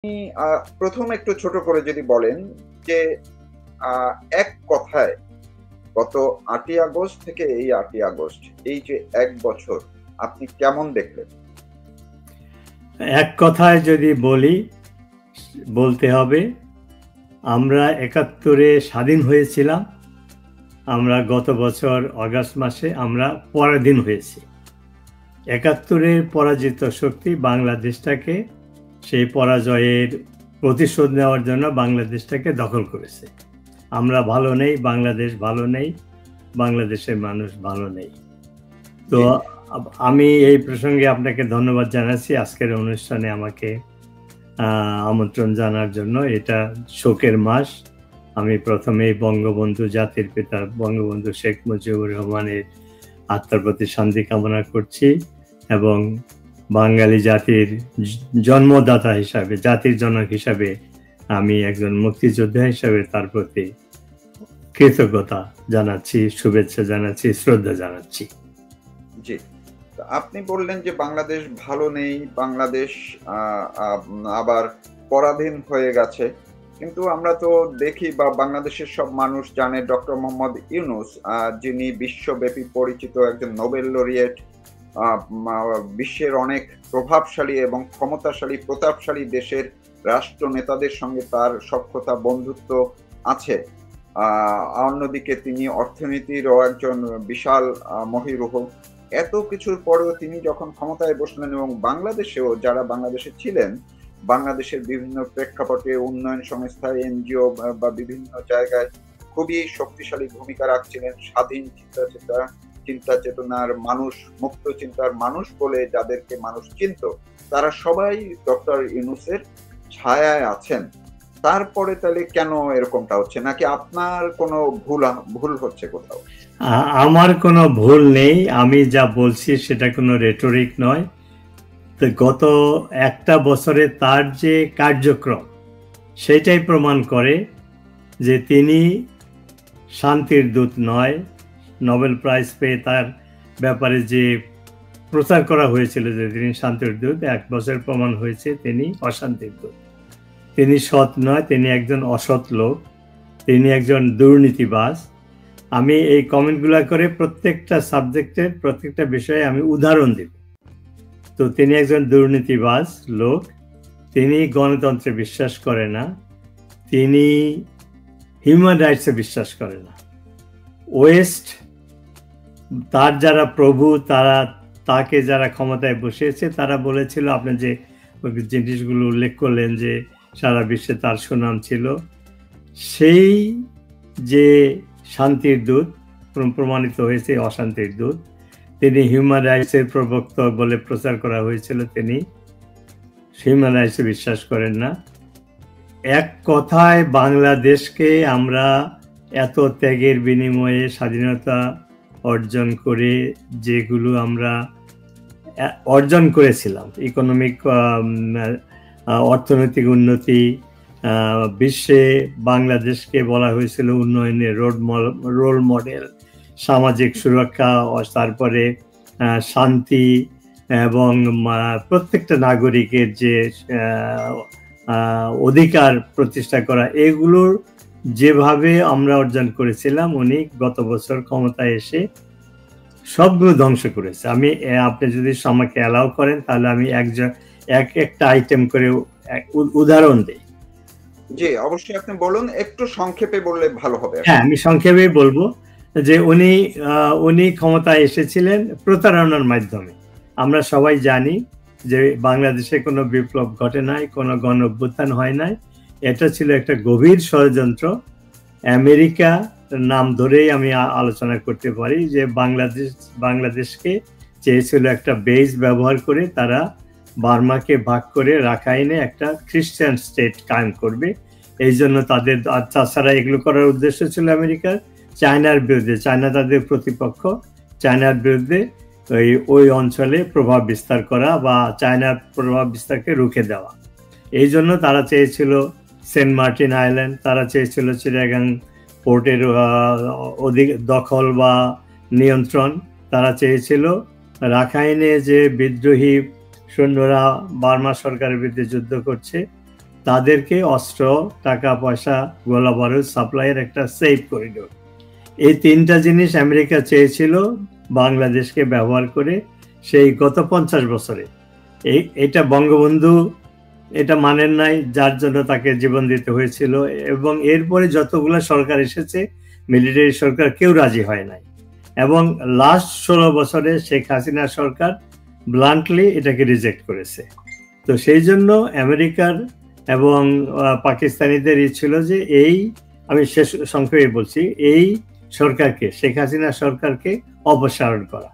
আপনি প্রথম একটু ছোট করে যদি বলেন যে আ এক কথায় গত ৮ই আগস্ট থেকে এই ৮ই আগস্ট এই যে ১ বছর আপনি কেমন দেখলেন? এক কথায় যদি বলি, বলতে হবে আমরা ৭১-এ স্বাধীন হয়েছিলাম। আমরা গত বছর অগাস্ট মাসে আমরা পরাধীন হয়েছি। ৭১-এর পরাজিত শক্তি বাংলাদেশটাকে সেই পরাজয়ের প্রতিশোধ নেওয়ার জন্য বাংলাদেশটাকে দখল করেছে। আমরা ভালো নেই, বাংলাদেশ ভালো নেই, বাংলাদেশের মানুষ ভালো নেই। তো জি, আমি এই প্রসঙ্গে আপনাকে ধন্যবাদ জানাচ্ছি আজকের অনুষ্ঠানে আমাকে আমন্ত্রণ জানার জন্য। এটা শোকের মাস। আমি প্রথমেই বঙ্গবন্ধু জাতির পিতা বঙ্গবন্ধু শেখ মুজিবুর রহমানের আত্মার প্রতি শান্তি কামনা করছি এবং বাঙালি জাতির জন্মদাতা হিসাবে, জাতির জনক হিসাবে আমি একজন মুক্তিযোদ্ধা হিসাবে তার প্রতি কৃতজ্ঞতা জানাচ্ছি, শুভেচ্ছা জানাচ্ছি, শ্রদ্ধা জানাচ্ছি। জি। তো আপনি বললেন যে বাংলাদেশ ভালো নেই, বাংলাদেশ আ আ আবার পরাধীন হয়ে গেছে। কিন্তু আমরা তো দেখি বা বাংলাদেশের সব মানুষ জানে ডক্টর মোহাম্মদ ইউনূস যিনি বিশ্বব্যাপী পরিচিত একজন নোবেল লরিয়েট আ মা বিশ্বের অনেক প্রভাবশালী এবং ক্ষমতাশালী, প্রতাপশালী দেশের রাষ্ট্রনেতাদের সঙ্গে তার সখ্যতা বন্ধুত্ব আছে। আ অন্যদিকে তিনি অর্থনীতিরও একজন বিশাল মহীরুহ। এত কিছুর পরেও তিনি যখন ক্ষমতায় বসলেন এবং বাংলাদেশেও যারা বাংলাদেশে ছিলেন, বাংলাদেশের বিভিন্ন প্রেক্ষাপটে উন্নয়ন সংস্থা, এনজিও বা বিভিন্ন জায়গায় খুবই শক্তিশালী ভূমিকা রাখছিলেন। স্বাধীন চিন্তা চেতনার মানুষ, মুক্ত চিন্তার মানুষ বলে যাদেরকে মানুষ চিনত, তারা সবাই ডক্টর ইউনূসের ছায়ায় আছেন। তারপরে তাহলে কেন এরকমটা হচ্ছে? নাকি আপনার কোনো ভুল হচ্ছে কোথাও? আমার কোনো ভুল নেই। আমি যা বলছি সেটা কোনো রেটরিক নয়। তো গত একটা বছরে তার যে কার্যক্রম সেটাই প্রমাণ করে যে তিনি শান্তির দূত নয়। নোবেল প্রাইজ পেয়ে তার ব্যাপারে যে প্রচার করা হয়েছিল যে তিনি শান্তির দূত, ১ বছর প্রমাণ হয়েছে তিনি অশান্তির দূত। তিনি সৎ নয়, তিনি একজন অসৎ লোক, তিনি একজন দুর্নীতিবাজ। আমি এই কমেন্টগুলো করে প্রত্যেকটা সাবজেক্টের প্রত্যেকটা বিষয়ে আমি উদাহরণ দেব। তো তিনি একজন দুর্নীতিবাজ লোক, তিনি গণতন্ত্রে বিশ্বাস করে না, তিনি হিউম্যান রাইটসে বিশ্বাস করে না। ওয়েস্ট, তার যারা প্রভু, তাকে যারা ক্ষমতায় বসিয়েছে তারা বলেছিল, আপনি যে জিনিসগুলো উল্লেখ করলেন যে সারা বিশ্বে তার সুনাম ছিল, সেই যে শান্তির দূত প্রমাণিত হয়েছে অশান্তির দূত। তিনি হিউম্যান রাইটসের প্রবক্তা বলে প্রচার করা হয়েছিল, তিনি হিউম্যান রাইটসে বিশ্বাস করেন না। এক কথায় বাংলাদেশকে আমরা এত ত্যাগের বিনিময়ে স্বাধীনতা অর্জন করে যেগুলো আমরা অর্জন করেছিলাম, ইকোনমিক অর্থনৈতিক উন্নতি, বিশ্বে বাংলাদেশকে বলা হয়েছিল উন্নয়নের রোল মডেল, সামাজিক সুরক্ষা, তারপরে শান্তি এবং প্রত্যেকটা নাগরিকের যে অধিকার প্রতিষ্ঠা করা, এগুলোর যেভাবে আমরা অর্জন করেছিলাম উনি গত বছর ক্ষমতায় এসে সবগুলো ধ্বংস করেছে। আপনি যদি আমাকে অ্যালাউ করেন তাহলে আমি একটা আইটেম করে উদাহরণ দিই। জি, অবশ্যই আপনি বলুন। একটু সংক্ষেপে বললে ভালো হবে। হ্যাঁ, আমি সংক্ষেপে বলবো যে উনি ক্ষমতায় এসেছিলেন প্রতারণার মাধ্যমে। আমরা সবাই জানি যে বাংলাদেশে কোনো বিপ্লব ঘটে নাই, কোনো গণ অভ্যুত্থান হয় নাই। এটা ছিল একটা গভীর ষড়যন্ত্র। আমেরিকা নাম ধরেই আমি আলোচনা করতে পারি যে বাংলাদেশকে চেয়েছিল একটা বেস ব্যবহার করে তারা বার্মাকে ভাগ করে রাখাইনে একটা খ্রিস্টান স্টেট কায়েম করবে। এই জন্য তাদের, তাছাড়া এগুলো করার উদ্দেশ্য ছিল আমেরিকার চায়নার বিরুদ্ধে, চায়না তাদের প্রতিপক্ষ, চায়নার বিরুদ্ধে ওই অঞ্চলে প্রভাব বিস্তার করা বা চায়নার প্রভাব বিস্তারকে রুখে দেওয়া। এই জন্য তারা চেয়েছিল সেন্ট মার্টিন আইল্যান্ড, তারা চেয়েছিল চিটাগাং পোর্টের দখল বা নিয়ন্ত্রণ, তারা চেয়েছিল রাখাইনে যে বিদ্রোহী সৈন্যরা বার্মা সরকারের বিরুদ্ধে যুদ্ধ করছে তাদেরকে অস্ত্র, টাকা পয়সা, গোলা বারুদ সাপ্লাইয়ের একটা সেফ করিডোর। এই তিনটা জিনিস আমেরিকা চেয়েছিল বাংলাদেশকে ব্যবহার করে সেই গত 50 বছরে। এটা বঙ্গবন্ধু এটা মানেন নাই, যার জন্য তাকে জীবন দিতে হয়েছিল, এবং এরপরে যতগুলো সরকার এসেছে মিলিটারি সরকার কেউ রাজি হয় নাই, এবং লাস্ট 16 বছরে শেখ হাসিনা সরকার ব্লান্টলি এটাকে রিজেক্ট করেছে। তো সেই জন্য আমেরিকার এবং পাকিস্তানিদের ছিল যে এই, আমি শেষ সংক্ষেপে বলছি, এই সরকারকে, শেখ হাসিনা সরকারকে অপসারণ করা।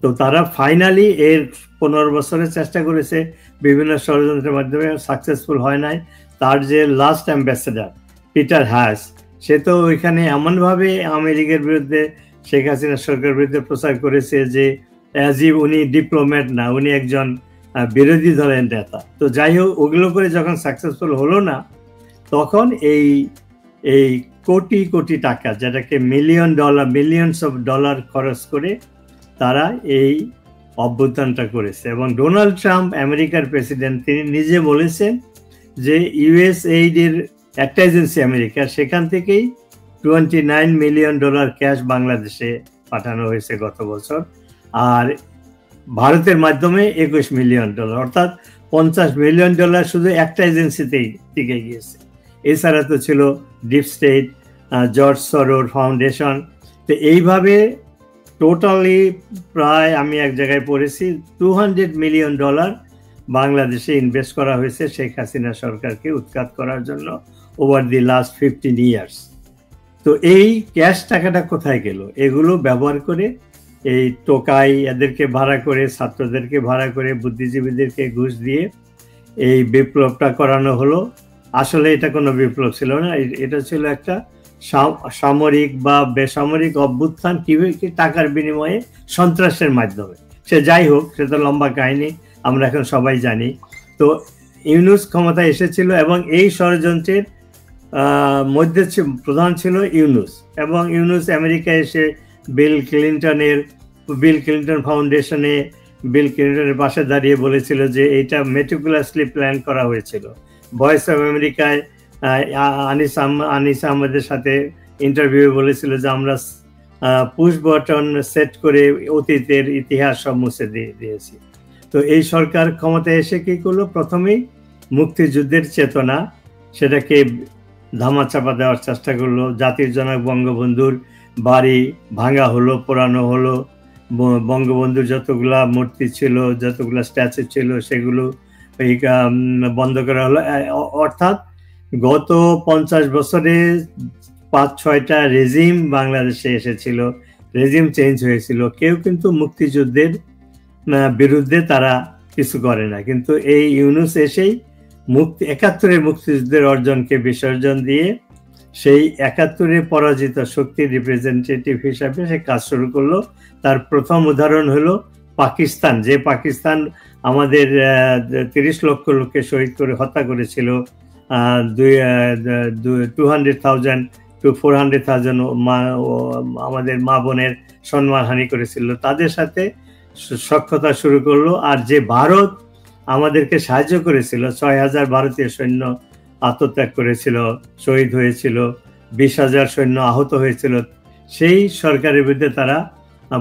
তো তারা ফাইনালি এর 15 বছরের চেষ্টা করেছে বিভিন্ন ষড়যন্ত্রের মাধ্যমে, সাকসেসফুল হয় নাই। তার যে লাস্ট অ্যাম্বাসেডার পিটার হ্যাস, সে তো ওইখানে এমনভাবে আওয়ামী লীগের বিরুদ্ধে, শেখ হাসিনা সরকারের বিরুদ্ধে প্রচার করেছে যে অ্যাজ ইফ উনি ডিপ্লোম্যাট না, উনি একজন বিরোধী দলের নেতা। তো যাই হোক, ওগুলো করে যখন সাকসেসফুল হলো না, তখন এই কোটি কোটি টাকা, যেটাকে মিলিয়নস অফ ডলার খরচ করে তারা এই অভ্যুত্থানটা করেছে। এবং ডোনাল্ড ট্রাম্প, আমেরিকার প্রেসিডেন্ট, তিনি নিজে বলেছেন যে ইউএসএইড এর একটা এজেন্সি আমেরিকার, সেখান থেকেই $29 মিলিয়ন ক্যাশ বাংলাদেশে পাঠানো হয়েছে গত বছর, আর ভারতের মাধ্যমে $21 মিলিয়ন, অর্থাৎ $50 মিলিয়ন শুধু একটা এজেন্সিতেই টিকে গিয়েছে। এছাড়া তো ছিল ডিপ স্টেট, জর্জ সরোর ফাউন্ডেশন। তো এইভাবে টোটালি প্রায়, আমি এক জায়গায় পড়েছি, $200 মিলিয়ন বাংলাদেশে ইনভেস্ট করা হয়েছে শেখ হাসিনা সরকারকে উৎখাত করার জন্য ওভার দি লাস্ট 15 ইয়ার্স। তো এই ক্যাশ টাকাটা কোথায় গেল? এগুলো ব্যবহার করে এই টোকাই, এদেরকে ভাড়া করে, ছাত্রদেরকে ভাড়া করে, বুদ্ধিজীবীদেরকে ঘুষ দিয়ে এই বিপ্লবটা করানো হলো। আসলে এটা কোনো বিপ্লব ছিল না, এটা ছিল একটা সামরিক বা বেসামরিক অভ্যুত্থান, কিভাবে টাকার বিনিময়ে, সন্ত্রাসের মাধ্যমে। সে যাই হোক, সে তো লম্বা কাহিনী, আমরা এখন সবাই জানি। তো ইউনূস ক্ষমতায় এসেছিল, এবং এই ষড়যন্ত্রের মধ্যে প্রধান ছিল ইউনূস। এবং ইউনূস আমেরিকায় এসে বিল ক্লিন্টন ফাউন্ডেশনে, বিল ক্লিন্টনের পাশে দাঁড়িয়ে বলেছিল যে এটা মেটিকুলাসলি প্ল্যান করা হয়েছিল। ভয়েস অফ আমেরিকায় আনিস আহমেদের সাথে ইন্টারভিউ বলেছিল যে আমরা পুশ বাটন সেট করে অতীতের ইতিহাস সব মুছে দিয়েছি। তো এই সরকার ক্ষমতায় এসে কি করলো? প্রথমেই মুক্তিযুদ্ধের চেতনা, সেটাকে ধামাচাপা দেওয়ার চেষ্টা করলো। জাতির জনক বঙ্গবন্ধুর বাড়ি ভাঙা হলো, পোড়ানো হলো, বঙ্গবন্ধুর যতগুলা মূর্তি ছিল, যতগুলা স্ট্যাচু ছিল, সেগুলো বন্ধ করা হলো। অর্থাৎ গত 50 বছরে 5-6টা রেজিম বাংলাদেশে এসেছিল, রেজিম চেঞ্জ হয়েছিল, কেউ কিন্তু মুক্তিযুদ্ধের বিরুদ্ধে তারা কিছু করে না। কিন্তু এই ইউনূস এসেই 71-এর মুক্তিযুদ্ধের অর্জনকে বিসর্জন দিয়ে সেই 71-এ পরাজিত শক্তির রিপ্রেজেন্টেটিভ হিসাবে সে কাজ শুরু করলো। তার প্রথম উদাহরণ হলো পাকিস্তান, যে পাকিস্তান আমাদের 30 লক্ষ লোককে শহীদ করে হত্যা করেছিল, 200,000 to 400,000 আমাদের মা বোনের সম্মানহানি করেছিল, তাদের সাথে সখ্যতা শুরু করলো। আর যে ভারত আমাদেরকে সাহায্য করেছিল, 6,000 ভারতীয় সৈন্য আত্মত্যাগ করেছিল, শহীদ হয়েছিল, 20,000 সৈন্য আহত হয়েছিল, সেই সরকারের বিরুদ্ধে তারা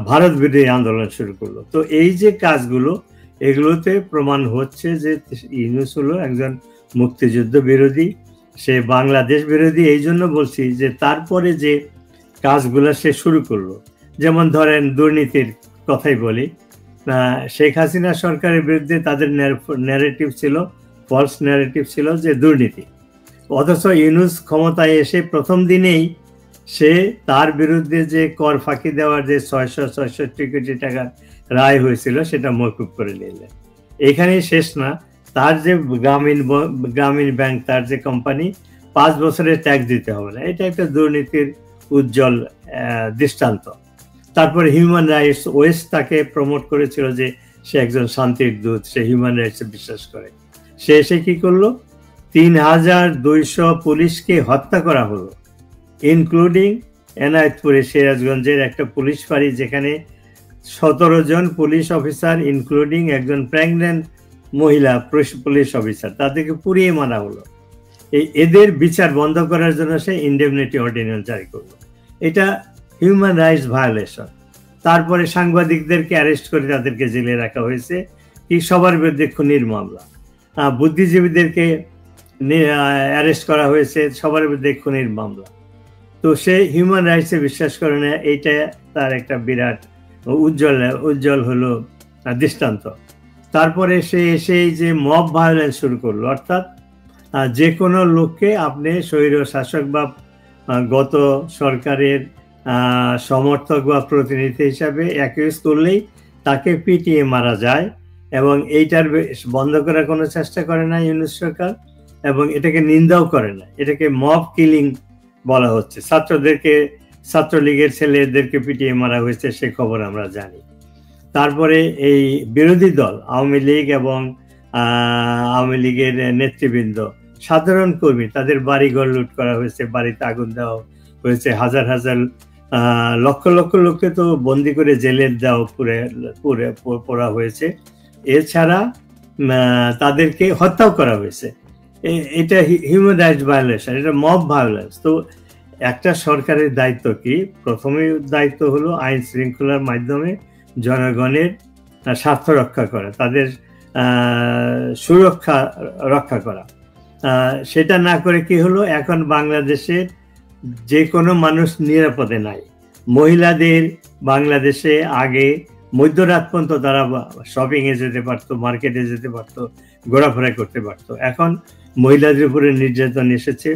ভারত বিরোধী আন্দোলন শুরু করলো। তো এই যে কাজগুলো, এগুলোতে প্রমাণ হচ্ছে যে ইউনূস হলো একজন মুক্তিযুদ্ধ বিরোধী, সে বাংলাদেশ বিরোধী। এই জন্য বলছি যে তারপরে যে কাজগুলো সে শুরু করলো, যেমন ধরেন দুর্নীতির কথাই বলি, শেখ হাসিনা সরকারের বিরুদ্ধে তাদের ন্যারেটিভ ছিল, ফলস ন্যারেটিভ ছিল যে দুর্নীতি। অথচ ইউনূস ক্ষমতায় এসে প্রথম দিনেই সে তার বিরুদ্ধে যে কর ফাঁকি দেওয়ার যে 666 কোটি টাকার রায় হয়েছিল, সেটা মওকুফ করে নিলেন। এখানেই শেষ না, তার যে গ্রামীণ ব্যাংক, তার যে কোম্পানি, 5 বছরের ট্যাক্স দিতে হবে না, এটা একটা দুর্নীতির উজ্জ্বল দৃষ্টান্ত। তারপরে হিউম্যান রাইটস ওয়েস্ট তাকে প্রমোট করেছিল যে সে একজন শান্তির দূত, সে হিউম্যান রাইটসে বিশ্বাস করে। সে এসে কি করলো? 3,200 পুলিশকে হত্যা করা হলো, ইনক্লুডিং এনায়েতপুরে সিরাজগঞ্জের একটা পুলিশ ফাঁড়ি, যেখানে 17 জন পুলিশ অফিসার, ইনক্লুডিং একজন প্রেগন্যান্ট মহিলা পুলিশ অফিসার, তাদেরকে পুড়িয়ে মারা হলো। এদের বিচার বন্ধ করার জন্য সে ইনডেমনিটি অর্ডিন্যান্স জারি করলো। এটা হিউম্যান রাইটস ভায়োলেশন। তারপরে সাংবাদিকদেরকে অ্যারেস্ট করে তাদেরকে জেলে রাখা হয়েছে, কি সবার বিরুদ্ধে খুনির মামলা। বুদ্ধিজীবীদেরকে অ্যারেস্ট করা হয়েছে, সবার বিরুদ্ধে খুনির মামলা। তো সে হিউম্যান রাইটসে বিশ্বাস করে না, এইটা তার একটা বিরাট উজ্জ্বল হলো দৃষ্টান্ত। তারপরে সে এসে যে মব ভায়োলেন্স শুরু করলো, অর্থাৎ যে কোনো লোককে আপনি স্বৈর শাসক বা গত সরকারের সমর্থক বা প্রতিনিধি হিসাবে অ্যাকিউজ করলেই তাকে পিটিয়ে মারা যায়, এবং এইটার বন্ধ করার কোনো চেষ্টা করে না ইউনূস সরকার, এবং এটাকে নিন্দাও করে না। এটাকে মব কিলিং বলা হচ্ছে। ছাত্রলীগের ছেলেদেরকে পিটিয়ে মারা হয়েছে, সে খবর আমরা জানি। তারপরে এই বিরোধী দল আওয়ামী লীগ এবং আওয়ামী লীগের নেতৃবৃন্দ, সাধারণ কর্মী, তাদের বাড়িঘর লুট করা হয়েছে, বাড়িতে আগুন দেওয়া হয়েছে, হাজার হাজার লক্ষ লক্ষ লোককে তো বন্দি করে জেলে দেওয়া পড়া হয়েছে। এছাড়া তাদেরকে হত্যাও করা হয়েছে। এটা হিউম্যান রাইটস ভায়োলেশন, এটা মব ভায়োলেন্স। তো একটা সরকারের দায়িত্ব কি? প্রথমে দায়িত্ব হলো আইন শৃঙ্খলার মাধ্যমে জনগণের স্বার্থ রক্ষা করা, তাদের সুরক্ষা রক্ষা করা। সেটা না করে কি হলো, এখন বাংলাদেশের যে কোনো মানুষ নিরাপদে নাই। মহিলাদের বাংলাদেশে আগে মধ্যরাত পর্যন্ত তারা শপিংয়ে যেতে পারতো, মার্কেটে যেতে পারতো, ঘোরাফেরা করতে পারতো। এখন মহিলাদের উপরে নির্যাতন এসেছে,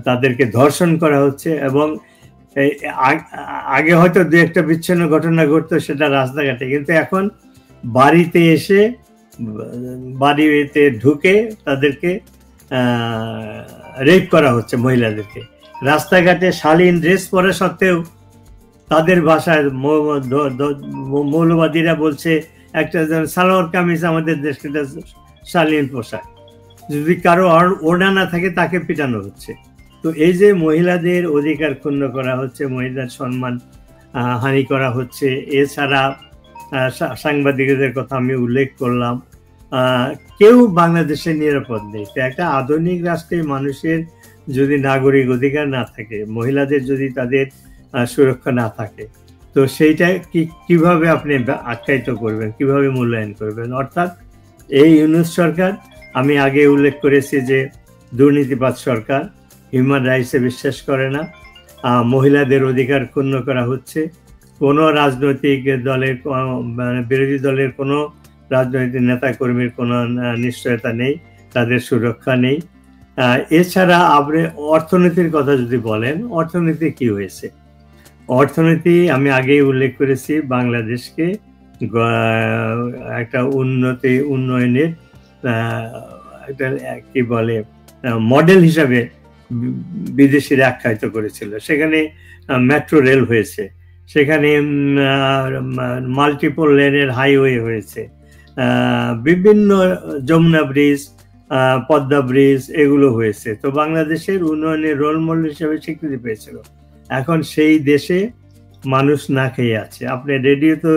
তাদেরকে ধর্ষণ করা হচ্ছে, এবং আগে হয়তো দু একটা বিচ্ছিন্ন ঘটনা ঘটতো সেটা রাস্তাঘাটে, কিন্তু এখন বাড়িতে এসে, বাড়িতে ঢুকে তাদেরকে রেপ করা হচ্ছে মহিলাদেরকে। রাস্তাঘাটে শালীন ড্রেস পরা সত্ত্বেও তাদের ভাষায় মৌলবাদীরা বলছে একটা সালোয়ার কামিজ আমাদের দেশে শালীন পোশাক, যদি কারো ওড়না না থাকে তাকে পিটানো হচ্ছে। তো এই যে মহিলাদের অধিকার ক্ষুণ্ণ করা হচ্ছে, মহিলার সম্মান হানি করা হচ্ছে। এছাড়া সাংবাদিকদের কথা আমি উল্লেখ করলাম, কেউ বাংলাদেশে নিরাপদ নেই। তো একটা আধুনিক রাষ্ট্রে মানুষের যদি নাগরিক অধিকার না থাকে, মহিলাদের যদি তাদের সুরক্ষা না থাকে, তো সেইটা কিভাবে আপনি আখ্যায়িত করবেন, কিভাবে মূল্যায়ন করবেন? অর্থাৎ এই ইউনূস সরকার, আমি আগে উল্লেখ করেছি যে দুর্নীতিবাদ সরকার, হিউম্যান রাইটসে বিশ্বাস করে না, মহিলাদের অধিকার ক্ষুণ্ণ করা হচ্ছে, কোনো রাজনৈতিক দলের, বিরোধী দলের কোনো রাজনৈতিক নেতা কর্মীর কোনো নিশ্চয়তা নেই, তাদের সুরক্ষা নেই। এছাড়া আপনি অর্থনীতির কথা যদি বলেন, অর্থনীতি কি হয়েছে? অর্থনীতি আমি আগেই উল্লেখ করেছি, বাংলাদেশকে একটা উন্নয়নের একটা কি বলে মডেল হিসাবে বিদেশিরা আখ্যায়িত করেছিল। সেখানে মেট্রো রেল হয়েছে, সেখানে মাল্টিপল লেনের হাইওয়ে হয়েছে, বিভিন্ন যমুনা ব্রিজ, পদ্মা ব্রিজ, এগুলো হয়েছে। তো বাংলাদেশের উন্নয়নের রোল মডেল হিসেবে স্বীকৃতি পেয়েছিল। এখন সেই দেশে মানুষ না খেয়ে আছে। আপনি রেডিওতে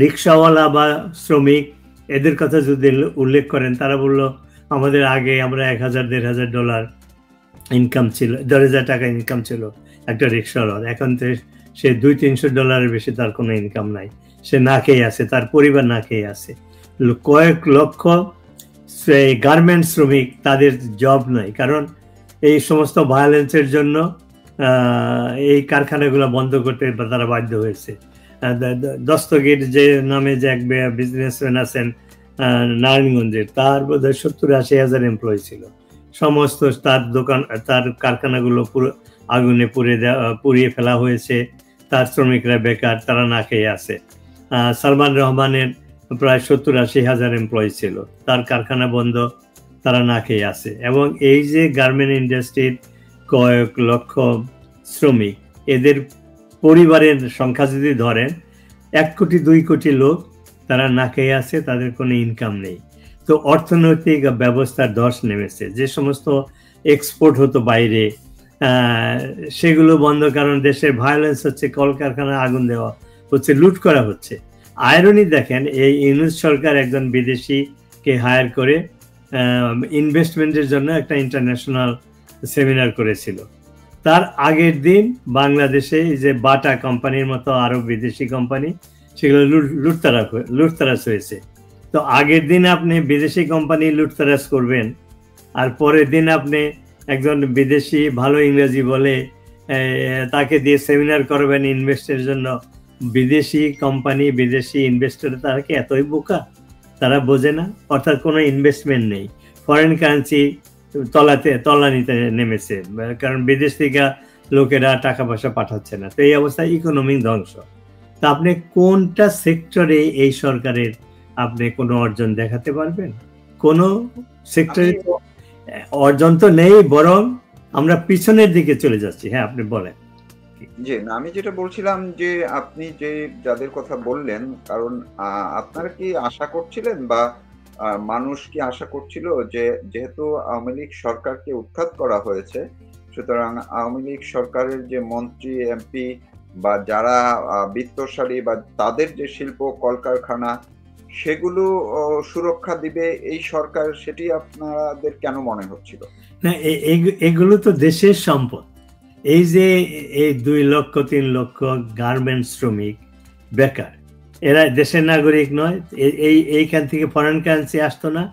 রিক্সাওয়ালা বা শ্রমিক এদের কথা যদি উল্লেখ করেন, তারা বলল আমাদের আগে আমরা $1000-1500 ইনকাম ছিল, 10,000 টাকা ইনকাম ছিল একটা রিক্সাওয়ালার। এখন তো সে $200-300 বেশি তার কোনো ইনকাম নাই, সে না খেয়ে আছে, তার পরিবার না খেয়ে আছে। কয়েক লক্ষ গার্মেন্ট শ্রমিক, তাদের জব নাই, কারণ এই সমস্ত ভায়োলেন্সের জন্য এই কারখানাগুলো বন্ধ করতে তারা বাধ্য হয়েছে। দস্তগীর যে নামে যে এক বিজনেসম্যান আছেন নারায়ণগঞ্জের, তার বোধহয় 70-80 হাজার এমপ্লয়ি ছিল। সমস্ত তার দোকান, তার কারখানাগুলো পুরো আগুনে পুড়িয়ে ফেলা হয়েছে, তার শ্রমিকরা বেকার, তারা না খেয়ে আছে। সালমান রহমানের প্রায় 70-80 হাজার এমপ্লয়ি ছিল, তার কারখানা বন্ধ, তারা না খেয়ে আছে। এবং এই যে গার্মেন্ট ইন্ডাস্ট্রির কয়েক লক্ষ শ্রমিক, এদের পরিবারের সংখ্যা যদি ধরেন 1 কোটি 2 কোটি লোক, তারা না খেয়ে আছে, তাদের কোনো ইনকাম নেই। তো অর্থনৈতিক ব্যবস্থার ধস নেমেছে। যে সমস্ত এক্সপোর্ট হতো বাইরে, সেগুলো বন্ধ, কারণ দেশের ভায়োলেন্স হচ্ছে, কলকারখানায় আগুন দেওয়া হচ্ছে, লুট করা হচ্ছে। আয়রনি দেখেন, এই ইউনূস সরকার একজন বিদেশিকে হায়ার করে ইনভেস্টমেন্টের জন্য একটা ইন্টারন্যাশনাল সেমিনার করেছিল। তার আগের দিন বাংলাদেশে যে বাটা কোম্পানির মতো আরো বিদেশি কোম্পানি, সেগুলো লুটতরাজ হয়েছে। তো আগের দিন আপনি বিদেশি কোম্পানি লুটতরাজ করবেন, আর পরের দিন আপনি একজন বিদেশি ভালো ইংরেজি বলে তাকে দিয়ে সেমিনার করবেন ইনভেস্টের জন্য। বিদেশি কোম্পানি, বিদেশি ইনভেস্টর, তারা কি এতই বোকা? তারা বোঝে না, অর্থাৎ কোনো ইনভেস্টমেন্ট নেই, ফরেন কারেন্সি তলানিতে নেমেছে, কারণ বিদেশ থেকে লোকেরা টাকা পয়সা পাঠাচ্ছে না। তো এই অবস্থায় ইকোনমিক ধ্বংস। তা আপনি কোনটা সেক্টরে এই সরকারের আপনি কোনো অর্জন দেখাতে পারবেন? কোনো সেক্টরে অর্জন তো নেই, বরং আমরা পিছনের দিকে চলে যাচ্ছি। হ্যাঁ, আপনি বলেন। জি, না, আমি যেটা বলছিলাম যে আপনি যে যাদের কথা বললেন, কারণ আপনারা কি আশা করছিলেন বা মানুষ কি আশা করছিল যে যেহেতু আওয়ামী লীগ সরকারকে উৎখাত করা হয়েছে, সুতরাং আওয়ামী লীগ সরকারের যে মন্ত্রী, এমপি বা যারা বিত্তশালী বা তাদের যে শিল্প কলকারখানা, সেগুলো সুরক্ষা দিবে এই সরকার, সেটি আপনাদের কেন মনে হচ্ছিল? না, এগুলো তো দেশের সম্পদ। এই যে এই 2 লক্ষ 3 লক্ষ গার্মেন্টস শ্রমিক বেকার, এরা দেশের নাগরিক নয়। এইখান থেকে ফরেন কারেন্সি আসতো না,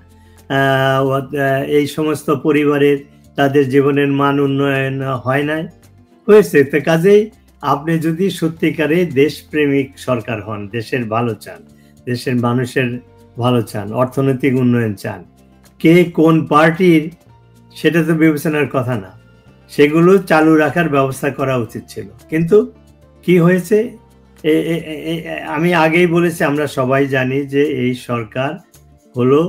এই সমস্ত পরিবারের তাদের জীবনের মান উন্নয়ন হয় নাই, হয়েছে। তো কাজেই আপনি যদি সত্যিকারে দেশপ্রেমিক সরকার হন, দেশের ভালো চান, দেশের মানুষের ভালো চান, অর্থনৈতিক উন্নয়ন চান, কে কোন পার্টির সেটা তো বিবেচনার কথা না, সেগুলো চালু রাখার ব্যবস্থা করা উচিত ছিল। কিন্তু কি হয়েছে, আমি আগেই বলেছি, আমরা সবাই জানি যে এই সরকার হলো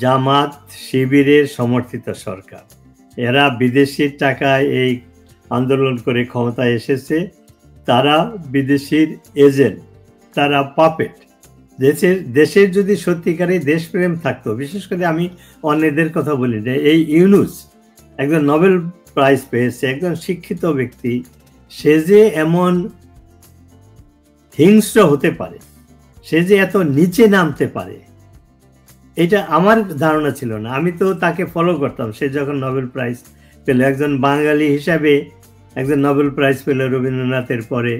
জামাত শিবিরের সমর্থিত সরকার। এরা বিদেশির টাকায় এই আন্দোলন করে ক্ষমতায় এসেছে, তারা বিদেশির এজেন্ট, তারা পাপেট। দেশের যদি সত্যিকারে দেশপ্রেম থাকতো, বিশেষ করে আমি অন্যদের কথা বলি না, এই ইউনূস একজন নোবেল প্রাইজ পেয়েছে, একজন শিক্ষিত ব্যক্তি, সে যে এমন হিংস্র হতে পারে, সে যে এত নিচে নামতে পারে, এটা আমার ধারণা ছিল না। আমি তো তাকে ফলো করতাম, সে যখন নোবেল প্রাইজ পেল, একজন বাঙালি হিসাবে একজন নোবেল প্রাইজ পেল রবীন্দ্রনাথের পরে,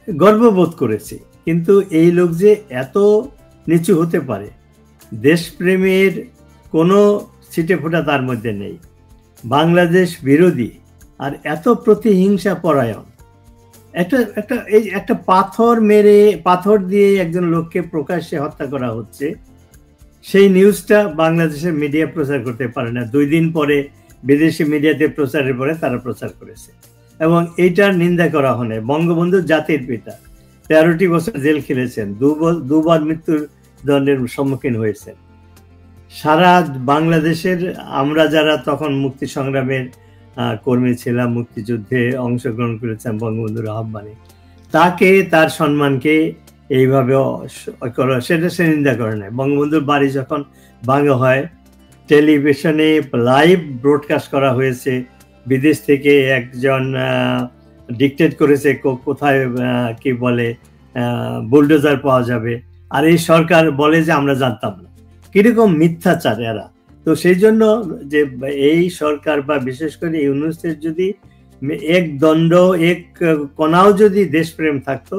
গর্ববোধ করেছি। কিন্তু এই লোক যে এত নিচু হতে পারে, দেশপ্রেমের কোনো ছিটে ফোঁটা তার মধ্যে নেই, বাংলাদেশ বিরোধী, আর এত প্রতিহিংসা পরায়ণ। একটা পাথর মেরে, পাথর দিয়ে একজন লোককে প্রকাশ্যে হত্যা করা হচ্ছে, সেই নিউজটা বাংলাদেশের মিডিয়া প্রচার করতে পারে না। 2 দিন পরে বিদেশি মিডিয়াতে প্রচারের পরে তারা প্রচার করেছে, এবং এইটার নিন্দা করা হয়। বঙ্গবন্ধু জাতির পিতা, 13টি বছর জেল খেলেছেন, 2বার মৃত্যুর দণ্ডের সম্মুখীন হয়েছেন। সারা বাংলাদেশের আমরা যারা তখন মুক্তি সংগ্রামের কর্মী ছিলাম, মুক্তিযুদ্ধে অংশগ্রহণ করেছেন বঙ্গবন্ধুর আহ্বানে, তাকে, তার সম্মানকে এইভাবে সেটা সে নিন্দা করে না। বঙ্গবন্ধুর বাড়ি যখন ভাঙা হয়, টেলিভিশনে লাইভ ব্রডকাস্ট করা হয়েছে, বিদেশ থেকে একজন ডিকটেট করেছে কোথায় কি বলে বুলডোজার পাওয়া যাবে, আর এই সরকার বলে যে আমরা জানতাম না। কিরকম মিথ্যাচার এরা! তো সেই জন্য যে এই সরকার বা বিশেষ করে ইউনূসের যদি এক দণ্ড, এক কণাও যদি দেশপ্রেম থাকতো,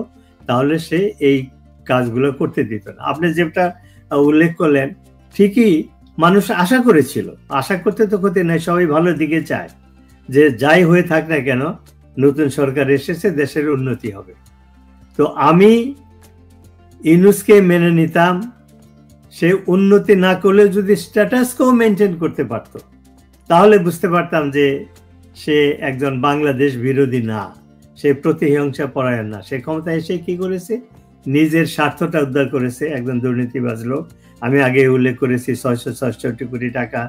তাহলে সে এই কাজগুলো করতে দিত না। আপনি যেটা উল্লেখ করলেন, ঠিকই, মানুষ আশা করেছিল, আশা করতে তো ক্ষতি নাই, সবাই ভালো দিকে চায়, যে যাই হয়ে থাক না কেন নতুন সরকার এসেছে, দেশের উন্নতি হবে। তো আমি ইউনূসকে মেনে নিতাম, সে উন্নতি না করলে যদি স্ট্যাটাস কো মেনটেন করতে পারত, তাহলে বুঝতে পারতাম যে সে একজন বাংলাদেশ বিরোধী না, সে প্রতিহিংসা পরায়ণ না। সে ক্ষমতায় এসে কি করেছে, নিজের স্বার্থটা উদ্ধার করেছে। একজন দুর্নীতিবাজ লোক, আমি আগে উল্লেখ করেছি, 666 কোটি টাকা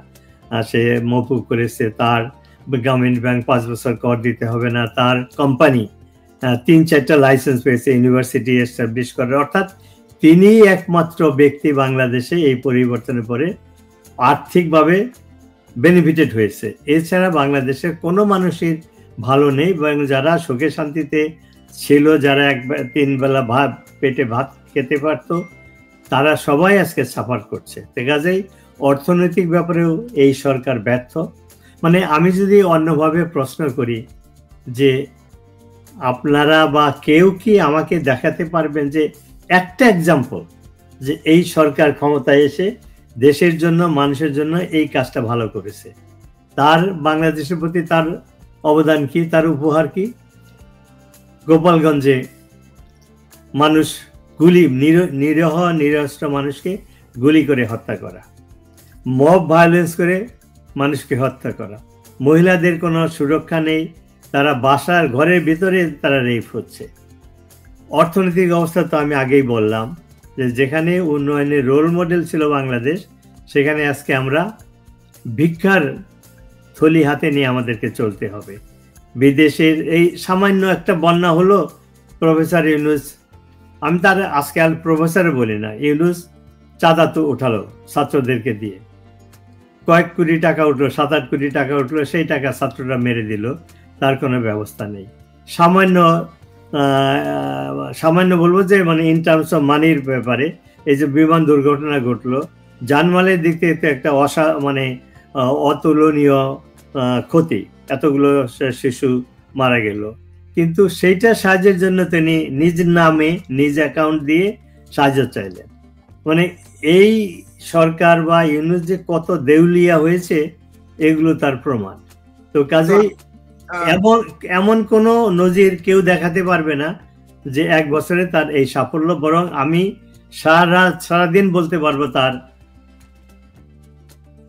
সে মওকুফ করেছে, তার গ্রামীণ ব্যাংক 5 বছর কর দিতে হবে না, তার কোম্পানি 3-4টা লাইসেন্স পেয়েছে ইউনিভার্সিটি এস্টাবলিশ করার। অর্থাৎ তিনি একমাত্র ব্যক্তি বাংলাদেশে এই পরিবর্তনের পরে আর্থিকভাবে বেনিফিটেড হয়েছে। এছাড়া বাংলাদেশের কোনো মানুষের ভালো নেই, এবং যারা সুখে শান্তিতে ছিল, যারা 3 বেলা পেটে ভাত খেতে পারত, তারা সবাই আজকে সাফার করছে। কাজেই অর্থনৈতিক ব্যাপারেও এই সরকার ব্যর্থ। মানে আমি যদি অন্যভাবে প্রশ্ন করি যে আপনারা বা কেউ কি আমাকে দেখাতে পারবেন যে একটা এক্সাম্পল যে এই সরকার ক্ষমতায় এসে দেশের জন্য, মানুষের জন্য এই কাজটা ভালো করেছে, তার বাংলাদেশের প্রতি তার অবদান কি, তার উপহার কি? গোপালগঞ্জে মানুষ নিরীহ নিরস্ত্র মানুষকে গুলি করে হত্যা করা, মব ভায়োলেন্স করে মানুষকে হত্যা করা, মহিলাদের কোনো সুরক্ষা নেই, তারা বাসার ঘরের ভিতরে তারা রেপ হচ্ছে। অর্থনৈতিক অবস্থা তো আমি আগেই বললাম যে যেখানে উন্নয়নের রোল মডেল ছিল বাংলাদেশ, সেখানে আজকে আমরা ভিক্ষার থলি হাতে নিয়ে আমাদেরকে চলতে হবে। বিদেশের এই সামান্য একটা বন্যা হলো, প্রফেসর ইউনূস, আমি তার আজকে আর প্রফেসর বলি না, ইউনূস চাঁদা তো উঠালো ছাত্রদেরকে দিয়ে, কয়েক কোটি টাকা উঠলো, 7-8 কোটি টাকা উঠলো, সেই টাকা ছাত্ররা মেরে দিল, তার কোনো ব্যবস্থা নেই। সামান্য বলবো যে মানে ইন টার্মস অফ মানির ব্যাপারে এই যে বিমান দুর্ঘটনা ঘটলো, জানমালের দিক থেকে তো একটা অতুলনীয় ক্ষতি, এতগুলো শিশু মারা গেল, কিন্তু সেইটা সাহায্যের জন্য তিনি নিজ নামে নিজ অ্যাকাউন্ট দিয়ে সাহায্য চাইলেন। মানে এই সরকার বা ইউনূস যে কত দেউলিয়া হয়েছে এগুলো তার প্রমাণ। তো কাজেই এমন কোনো নজির কেউ দেখাতে পারবে না যে 1 বছরে তার এই সাফল্য, বরং আমি সারাদিন বলতে পারবো তার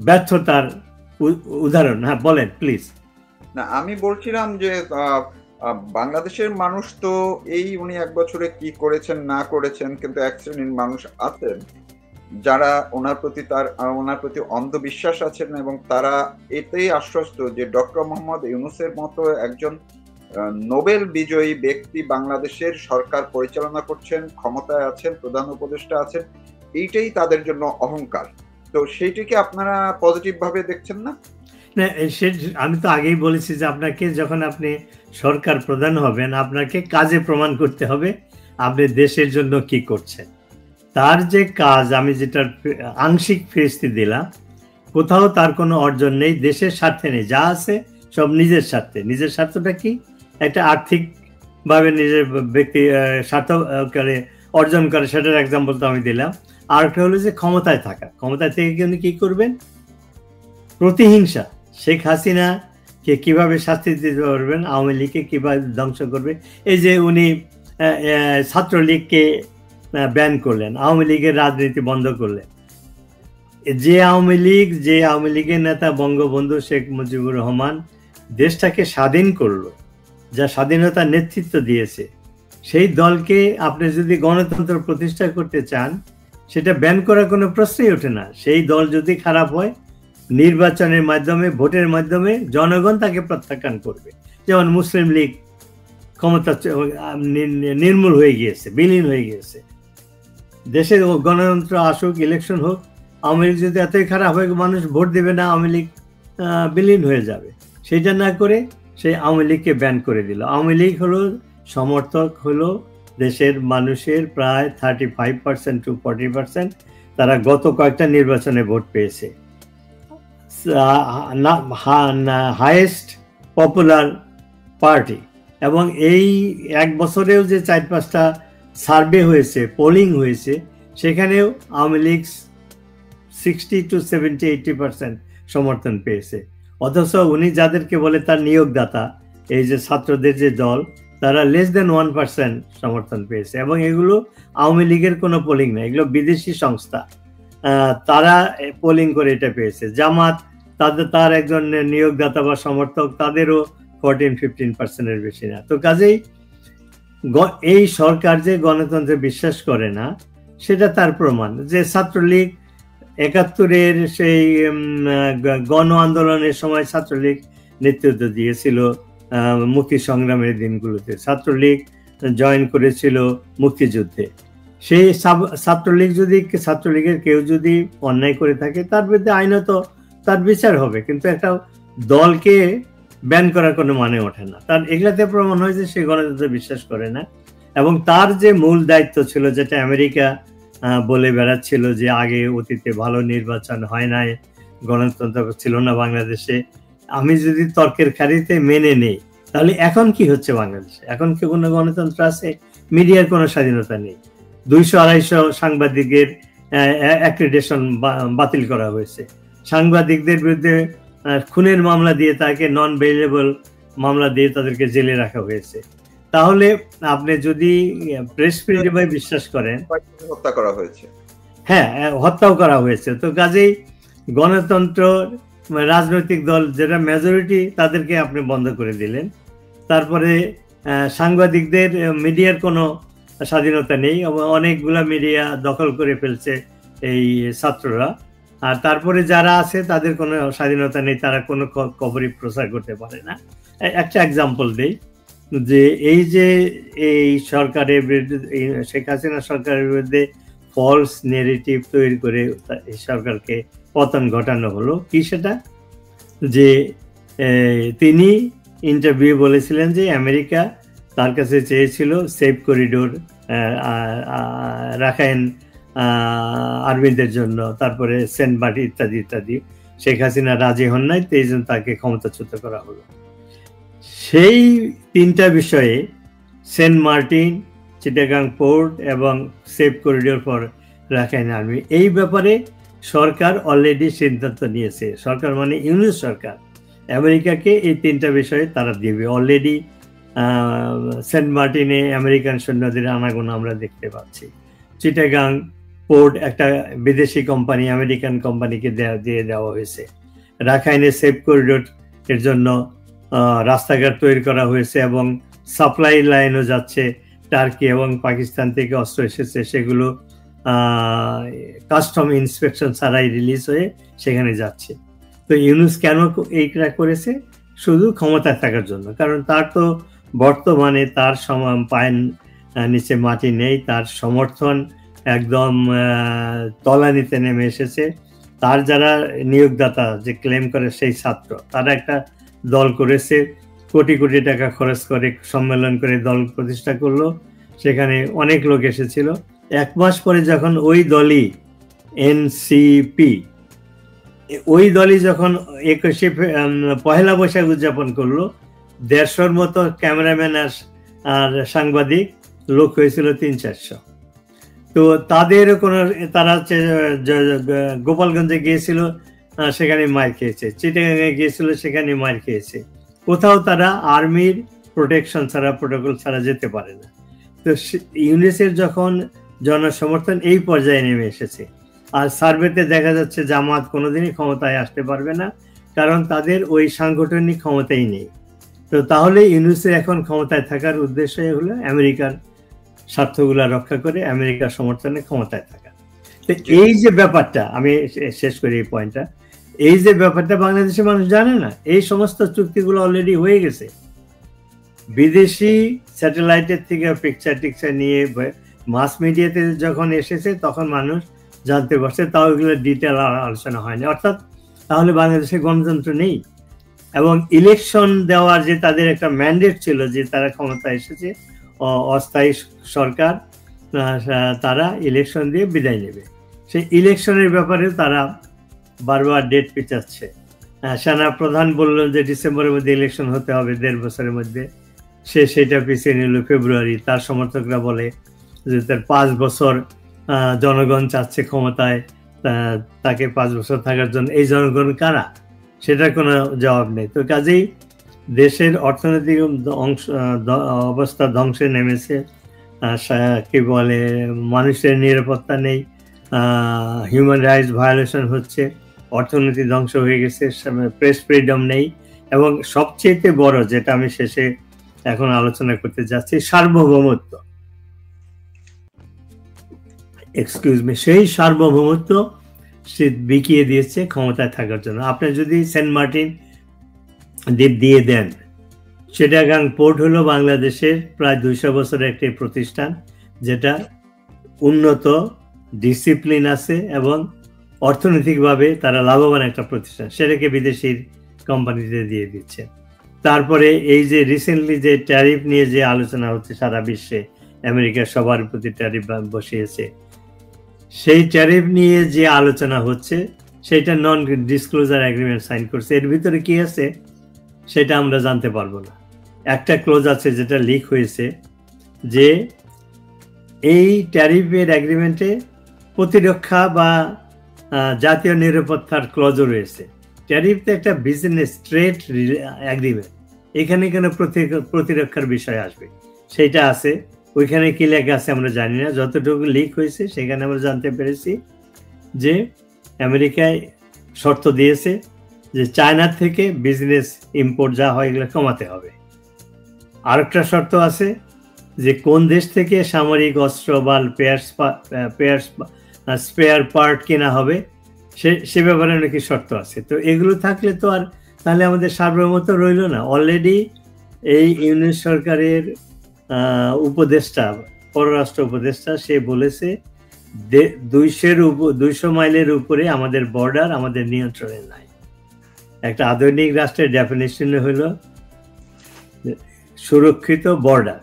ব্যর্থতার উদাহরণ। হ্যাঁ বলেন প্লিজ। না, আমি বলছিলাম যে বাংলাদেশের মানুষ তো এই উনি 1 বছরে কি করেছেন না করেছেন, কিন্তু এক শ্রেণীর মানুষ আছেন যারা ওনার প্রতি অন্ধবিশ্বাস আছেন, এবং তারা এতেই আশ্বস্ত যে ডক্টর মোহাম্মদ ইউনূসের মতো একজন নোবেল বিজয়ী ব্যক্তি বাংলাদেশের সরকার পরিচালনা করছেন, ক্ষমতায় আছেন, প্রধান উপদেষ্টা আছেন, এইটাই তাদের জন্য অহংকার। তো সেইটিকে আপনারা পজিটিভ ভাবে দেখছেন না? আমি তো আগেই বলেছি যে আপনাকে যখন আপনি সরকার প্রধান হবেন, আপনাকে কাজে প্রমাণ করতে হবে আপনি দেশের জন্য কি করছেন। তার যে কাজ, আমি যেটা আংশিক ফেরস্তি দিলাম, কোথাও তার কোনো অর্জন নেই, দেশের স্বার্থে নেই, যা আছে সব নিজের স্বার্থে। নিজের স্বার্থটা কি? একটা আর্থিকভাবে নিজের ব্যক্তি স্বার্থ অর্জন করে, সেটার এক্সাম্পল তো আমি দিলাম। আর একটা হলো যে ক্ষমতায় থাকা, ক্ষমতায় থেকে উনি কি করবেন? প্রতিহিংসা, শেখ হাসিনা কে কিভাবে শাস্তি দিতে পারবেন, আওয়ামী লীগকে কিভাবে ধ্বংস করবে। এই যে উনি ছাত্রলীগকে ব্যান করলেন, আওয়ামী লীগের রাজনীতি বন্ধ করলেন। যে আওয়ামী লীগের নেতা বঙ্গবন্ধু শেখ মুজিবুর রহমান দেশটাকে স্বাধীন করলো, যা স্বাধীনতার নেতৃত্ব দিয়েছে, সেই দলকে আপনি যদি গণতন্ত্র প্রতিষ্ঠা করতে চান, সেটা ব্যান করার কোনো প্রশ্নই ওঠে না। সেই দল যদি খারাপ হয়, নির্বাচনের মাধ্যমে, ভোটের মাধ্যমে জনগণ তাকে প্রত্যাখ্যান করবে। যেমন মুসলিম লীগ ক্ষমতা নির্মূল হয়ে গিয়েছে, বিলীন হয়ে গিয়েছে। দেশে গণতন্ত্র আসুক, ইলেকশন হোক, আওয়ামী লীগ যদি এতই খারাপ হয় মানুষ ভোট দেবে না, আওয়ামী লীগ বিলীন হয়ে যাবে। সেটা না করে সেই আওয়ামী লীগকে ব্যান করে দিল। আওয়ামী লীগ হলো সমর্থক হলো দেশের মানুষের প্রায় 35% to 40%। তারা গত কয়েকটা নির্বাচনে ভোট পেয়েছে, হাইয়েস্ট পপুলার পার্টি। এবং এই 1 বছরেও যে 4-5টা সার্ভে হয়েছে, পোলিং হয়েছে, সেখানেও আওয়ামী লীগ 60 to 70-80% সমর্থন পেয়েছে। অথচ উনি যাদেরকে বলে তার নিয়োগদাতা, এই যে ছাত্রদের যে দল, তারা less than 1% সমর্থন পেয়েছে। এবং এগুলো আওয়ামী লীগের কোনো পোলিং না, এগুলো বিদেশি সংস্থা, তারা পোলিং করে এটা পেয়েছে। জামাত, তার একজন নিয়োগদাতা বা সমর্থক, তাদেরও 14-15%-এর বেশি না। তো কাজেই এই সরকার যে গণতন্ত্রে বিশ্বাস করে না, সেটা তার প্রমাণ। যে ছাত্রলীগ 71-এর সেই গণ আন্দোলনের সময় ছাত্রলীগ নেতৃত্ব দিয়েছিল মুক্তি সংগ্রামের দিনগুলোতে, ছাত্রলীগ জয়েন করেছিল মুক্তিযুদ্ধে। সেই ছাত্রলীগের কেউ যদি অন্যায় করে থাকে, তার বিরুদ্ধে আইনত তার বিচার হবে, কিন্তু একটা দলকে ব্যান করার কোনো মানে ওঠে না। তার এগুলাতে প্রমাণ হয় যে সে গণতন্ত্রে বিশ্বাস করে না। এবং তার যে মূল দায়িত্ব ছিল, যেটা আমেরিকা বলে বেড়াচ্ছিল যে আগে অতীতে ভালো নির্বাচন হয় নাই, গণতন্ত্র ছিল না বাংলাদেশে। আমি যদি তর্কের খারিতে মেনে নেই, তাহলে এখন কি হচ্ছে বাংলাদেশে? এখন কি কোনো গণতন্ত্র আছে? মিডিয়ার কোনো স্বাধীনতা নেই। 200-250 সাংবাদিকের অ্যাক্রিডিটেশন বাতিল করা হয়েছে। সাংবাদিকদের বিরুদ্ধে খুনের মামলা দিয়ে, তাকে নন বেইলেবল মামলা দিয়ে তাদেরকে জেলে রাখা হয়েছে। তাহলে আপনি যদি প্রেস ফ্রিডমে বিশ্বাস করেন, হত্যা করা হয়েছে, হ্যাঁ হত্যাও করা হয়েছে, তো কাজেই গণতন্ত্র, রাজনৈতিক দল যেটা মেজরিটি তাদেরকে আপনি বন্ধ করে দিলেন। তারপরে সাংবাদিকদের, মিডিয়ার কোনো স্বাধীনতা নেই, অনেকগুলা মিডিয়া দখল করে ফেলছে এই ছাত্ররা। আর তারপরে যারা আছে তাদের কোনো স্বাধীনতা নেই, তারা কোনো খবরই প্রচার করতে পারে না। একটা এক্সাম্পল দেই, যে এই সরকারের বিরুদ্ধে, শেখ হাসিনা সরকারের বিরুদ্ধে ফলস নেগেটিভ তৈরি করে এই সরকারকে পতন ঘটানো হলো। কি সেটা? যে তিনি ইন্টারভিউ বলেছিলেন যে আমেরিকা তার কাছে চেয়েছিল সেফ করিডোর রাখাইন আর্মিদের জন্য, তারপরে সেন্ট মার্টিন ইত্যাদি ইত্যাদি। শেখ হাসিনা রাজি হন নাই, তো এই জন্য তাকে ক্ষমতাচ্যুত করা হলো। সেই 3টা বিষয়ে, সেন্ট মার্টিন, চিটাগাং পোর্ট এবং safe corridor for Rakhine army, এই ব্যাপারে সরকার অলরেডি সিদ্ধান্ত নিয়েছে। সরকার মানে ইউনিট সরকার আমেরিকাকে এই 3টা বিষয়ে তারা দেবে। অলরেডি সেন্ট মার্টিনে আমেরিকান সৈন্যদের আনাগোনা আমরা দেখতে পাচ্ছি। চিটাগাং পোর্ট একটা বিদেশি কোম্পানি, আমেরিকান কোম্পানিকে দিয়ে দেওয়া হয়েছে। রাখাইনে সেফ করিডোর এর জন্য রাস্তাঘাট তৈরি করা হয়েছে এবং সাপ্লাই লাইনও যাচ্ছে। টার্কি এবং পাকিস্তান থেকে অস্ত্র এসেছে, সেগুলো কাস্টম ইন্সপেকশন ছাড়াই রিলিজ হয়ে সেখানে যাচ্ছে। তো ইউনূস কেন এইটা করেছে? শুধু ক্ষমতায় থাকার জন্য। কারণ তার তো বর্তমানে তার পায়ের নিচে মাটি নেই, তার সমর্থন একদম তলানিতে নেমে এসেছে। তার যারা নিয়োগদাতা যে ক্লেম করে সেই ছাত্র, তারা একটা দল করেছে, কোটি কোটি টাকা খরচ করে সম্মেলন করে দল প্রতিষ্ঠা করলো। সেখানে অনেক লোক এসেছিল। 1 মাস পরে যখন ওই দলই এনসিপি, ওই দলই যখন 21 বৈশাখ উদযাপন করলো, 150-র মতো ক্যামেরাম্যান আর সাংবাদিক লোক হয়েছিল 300-400। তো তাদের কোনো, তারা গোপালগঞ্জে গিয়েছিল, সেখানে মার খেয়েছে। চিটাগাঙে গিয়েছিল, সেখানে মার খেয়েছে। কোথাও তারা আর্মির প্রোটেকশন ছাড়া, প্রোটোকল ছাড়া যেতে পারে না। তো ইউনিসের যখন জনসমর্থন এই পর্যায়ে নেমে এসেছে, আর সার্ভেতে দেখা যাচ্ছে জামাত কোনোদিনই ক্ষমতায় আসতে পারবে না, কারণ তাদের ওই সাংগঠনিক ক্ষমতাই নেই। তো তাহলে ইউনিসের এখন ক্ষমতায় থাকার উদ্দেশ্য হলো আমেরিকার স্বার্থগুলা রক্ষা করে আমেরিকার সমর্থনে ক্ষমতায় থাকা। তো এই যে ব্যাপারটা, আমি শেষ করি এই পয়েন্টটা, এই যে ব্যাপারটা বাংলাদেশের মানুষ জানে না। এই সমস্ত চুক্তিগুলো অলরেডি হয়ে গেছে। বিদেশি স্যাটেলাইটের থেকে পিকচার টিকচার নিয়ে মাস মিডিয়াতে যখন এসেছে তখন মানুষ জানতে পারছে, তাও এগুলো ডিটেল আলোচনা হয়নি। অর্থাৎ তাহলে বাংলাদেশে গণতন্ত্র নেই। এবং ইলেকশন দেওয়ার যে তাদের একটা ম্যান্ডেট ছিল, যে তারা ক্ষমতা এসেছে, অস্থায়ী সরকার, তারা ইলেকশন দিয়ে বিদায় নেবে। সেই ইলেকশনের ব্যাপারে তারা বারবার ডেট পিছাচ্ছে। সেনা প্রধান বললেন যে ডিসেম্বরের মধ্যে ইলেকশন হতে হবে, 1.5 বছরের মধ্যে। সেটা পিছিয়ে নিল ফেব্রুয়ারি। তার সমর্থকরা বলে যে তার 5 বছর জনগণ চাচ্ছে ক্ষমতায়, তাকে 5 বছর থাকার জন্য। এই জনগণ কারা? সেটার কোনো জবাব নেই। তো কাজেই দেশের অর্থনৈতিক অবস্থা ধ্বংসে নেমেছে। কি বলে, মানুষের নিরাপত্তা নেই, হিউম্যান রাইটস ভায়োলেশন হচ্ছে, অর্থনীতি ধ্বংস হয়ে গেছে, প্রেস ফ্রিডম নেই, এবং সবচেয়ে বড় যেটা আমি শেষে এখন আলোচনা করতে যাচ্ছি, সার্বভৌমত্ব। সেই সার্বভৌমত্ব সে বিকিয়ে দিয়েছে ক্ষমতায় থাকার জন্য। আপনি যদি সেন্ট মার্টিন দ্বীপ দিয়ে দেন, চিটাগাং পোর্ট হলো বাংলাদেশের প্রায় 200 বছরের একটি প্রতিষ্ঠান, যেটা উন্নত, ডিসিপ্লিন আছে এবং অর্থনৈতিকভাবে তারা লাভবান একটা প্রতিষ্ঠান, সেটাকে বিদেশির কোম্পানিতে দিয়ে দিচ্ছে। তারপরে এই যে রিসেন্টলি যে ট্যারিফ নিয়ে যে আলোচনা হচ্ছে সারা বিশ্বে, আমেরিকা সবার প্রতি ট্যারিফ বসিয়েছে, সেই ট্যারিফ নিয়ে যে আলোচনা হচ্ছে সেটা নন ডিসক্লোজার এগ্রিমেন্ট সাইন করছে। এর ভিতরে কি আছে সেটা আমরা জানতে পারবো না। একটা ক্লোজ আছে যেটা লিক হয়েছে, যে এই ট্যারিফের এগ্রিমেন্টে প্রতিরক্ষা বা জাতীয় নিরাপত্তার ক্লজও রয়েছে। ট্যারিফ তো একটা বিজনেস ট্রেড এগ্রিমেন্ট, এখানে কেন প্রতিরক্ষার বিষয় আসবে, সেইটা আছে। ওইখানে কি লেখা আছে আমরা জানি না। যতটুকু লিক হয়েছে সেখানে আমরা জানতে পেরেছি যে আমেরিকায় শর্ত দিয়েছে যে চায়নার থেকে বিজনেস ইম্পোর্ট যা হয় এগুলো কমাতে হবে। আরেকটা শর্ত আছে যে কোন দেশ থেকে সামরিক অস্ত্র বা স্পেয়ার পার্ট কেনা হবে সে ব্যাপারে নাকি শর্ত আছে। তো এগুলো থাকলে তো আর তাহলে আমাদের সার্বভৌমত্ব রইল না। অলরেডি এই ইউনিট সরকারের উপদেষ্টা, পররাষ্ট্র উপদেষ্টা, সে বলেছে 200 মাইলের উপরে আমাদের বর্ডার আমাদের নিয়ন্ত্রণে নাই। একটা আধুনিক রাষ্ট্রের ডেফিনেশন হলো সুরক্ষিত বর্ডার।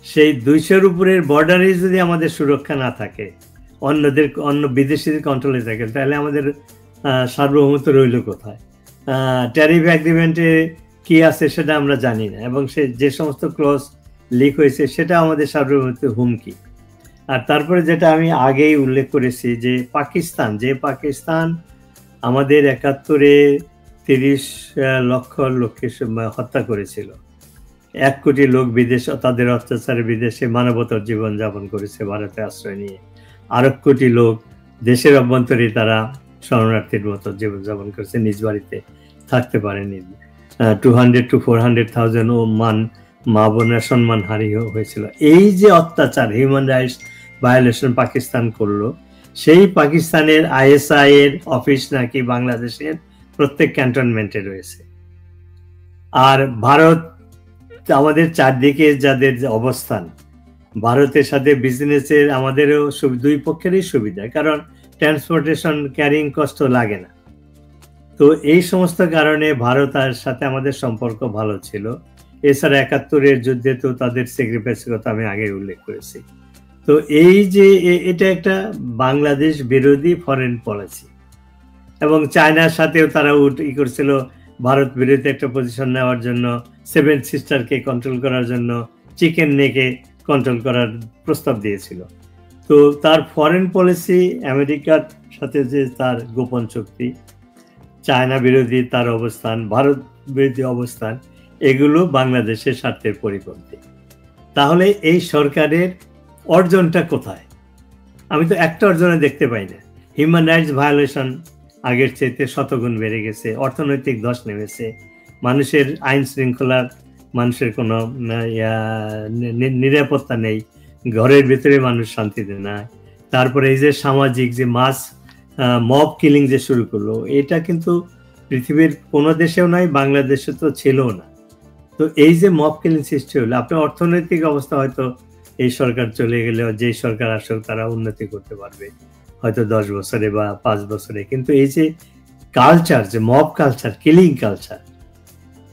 সেই 200-র উপরের বর্ডারে যদি আমাদের সুরক্ষা না থাকে, অন্য বিদেশিদের কন্ট্রোলে থাকে, তাহলে আমাদের সার্বভৌমত্ব রইল কোথায়? ট্যারিফ এগ্রিমেন্টে কি আছে সেটা আমরা জানি না, এবং যে সমস্ত ক্লজ লিক হয়েছে সেটা আমাদের সার্বভৌমত্বের হুমকি। আর তারপরে যেটা আমি আগেই উল্লেখ করেছি যে পাকিস্তান আমাদের 71-এ 30 লক্ষ লোককে হত্যা করেছিল। 1 কোটি লোক বিদেশে তাদের অত্যাচারে বিদেশে মানবতার জীবন যাপন করেছে ভারতে আশ্রয় নিয়ে। আর 1 কোটি লোক দেশের অভ্যন্তরে তারা শরণার্থীর মতো জীবনযাপন করেছে, নিজ বাড়িতে থাকতে পারেনি। 200 to 400,000 মা বোনের সম্মান হারিয়ে হয়েছিল। এই যে অত্যাচার, হিউম্যান রাইটস ভায়োলেশন পাকিস্তান করলো, সেই পাকিস্তানের ISI এর অফিস নাকি বাংলাদেশের প্রত্যেক ক্যান্টনমেন্টে রয়েছে। আর ভারত, আমাদের চারদিকে যাদের অবস্থান, ভারতের সাথে বিজনেসের আমাদেরও দুই পক্ষেরই সুবিধা, কারণ ট্রান্সপোর্টেশন ক্যারিং কষ্ট লাগে না। তো এই সমস্ত কারণে ভারতের সাথে আমাদের সম্পর্ক ভালো ছিল। এছাড়া 71-এর যুদ্ধে তো তাদের স্যাক্রিফাইসের কথা আমি আগে উল্লেখ করেছি। তো এই যে এটা একটা বাংলাদেশ বিরোধী ফরেন পলিসি, এবং চায়নার সাথেও তারা করছিল ভারত বিরোধী একটা পজিশন নেওয়ার জন্য, 7 সিস্টারকে কন্ট্রোল করার জন্য, চিকেন নেকে কন্ট্রোল করার প্রস্তাব দিয়েছিল। তো তার ফরেন পলিসি, আমেরিকার সাথে যে তার গোপন চুক্তি, চায়না বিরোধী তার অবস্থান, ভারত বিরোধী অবস্থান, এগুলো বাংলাদেশের স্বার্থের পরিপন্থী। তাহলে এই সরকারের অর্জনটা কোথায়? আমি তো একটা অর্জনে দেখতে পাই না। হিউম্যান রাইটস ভায়োলেশন আগের চাইতে শতগুণ বেড়ে গেছে, অর্থনৈতিক ধস নেমেছে, মানুষের আইন শৃঙ্খলার, মানুষের কোনো নিরাপত্তা নেই, ঘরের ভিতরে মানুষ শান্তিতে নাই। তারপরে এই যে সামাজিক যে মব কিলিং যে শুরু করলো, এটা কিন্তু পৃথিবীর কোনো দেশেও নাই, বাংলাদেশে তো ছিল না। তো এই যে মব কিলিং সৃষ্টি হলো, আপনার অর্থনৈতিক অবস্থা হয়তো এই সরকার চলে গেলেও যে সরকার আসলে তারা উন্নতি করতে পারবে হয়তো 10 বছরে বা 5 বছরে, কিন্তু এই যে কালচার, যে মব কালচার, কিলিং কালচার,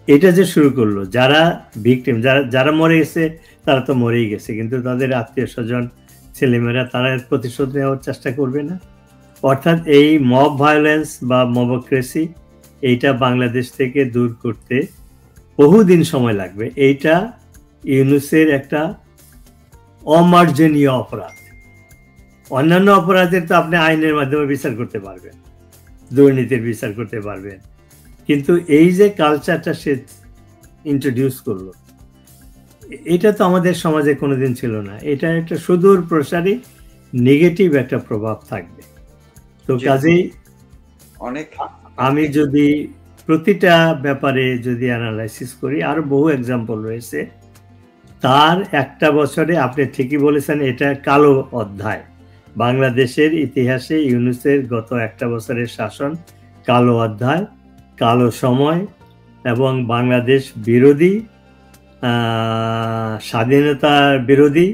এটা যে শুরু করলো, যারা ভিকটিম, যারা মরে গেছে তারা তো মরেই গেছে, কিন্তু তাদের আত্মীয় স্বজন, ছেলেমেয়েরা, তারা প্রতিশোধ নেওয়ার চেষ্টা করবে না। অর্থাৎ এই মব ভায়োলেন্স বা মবক্রেসি, এইটা বাংলাদেশ থেকে দূর করতে বহুদিন সময় লাগবে। এইটা ইউনূসের একটা অমার্জনীয় অপরাধ। অন্যান্য অপরাধের তো আপনি আইনের মাধ্যমে বিচার করতে পারবেন, দুর্নীতির বিচার করতে পারবেন, কিন্তু এই যে কালচারটা সে ইন্ট্রোডিউস করলো, এটা তো আমাদের সমাজে কোনোদিন ছিল না। এটা একটা সুদূর প্রসারী নেগেটিভ একটা প্রভাব থাকবে। তো কাজেই অনেক, আমি যদি প্রতিটা ব্যাপারে যদি অ্যানালাইসিস করি, আরো বহু এক্সাম্পল রয়েছে। তার একটা বছরে আপনি ঠিকই বলেছেন, এটা কালো অধ্যায় বাংলাদেশের ইতিহাসে। ইউনূসের গত একটা বছরের শাসন কালো অধ্যায়, কালো সময়, এবং বাংলাদেশ বিরোধী, স্বাধীনতার বিরোধী,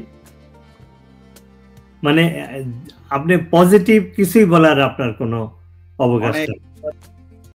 মানে আপনি পজিটিভ কিছুই বলার আপনার কোনো অবকাশ নেই।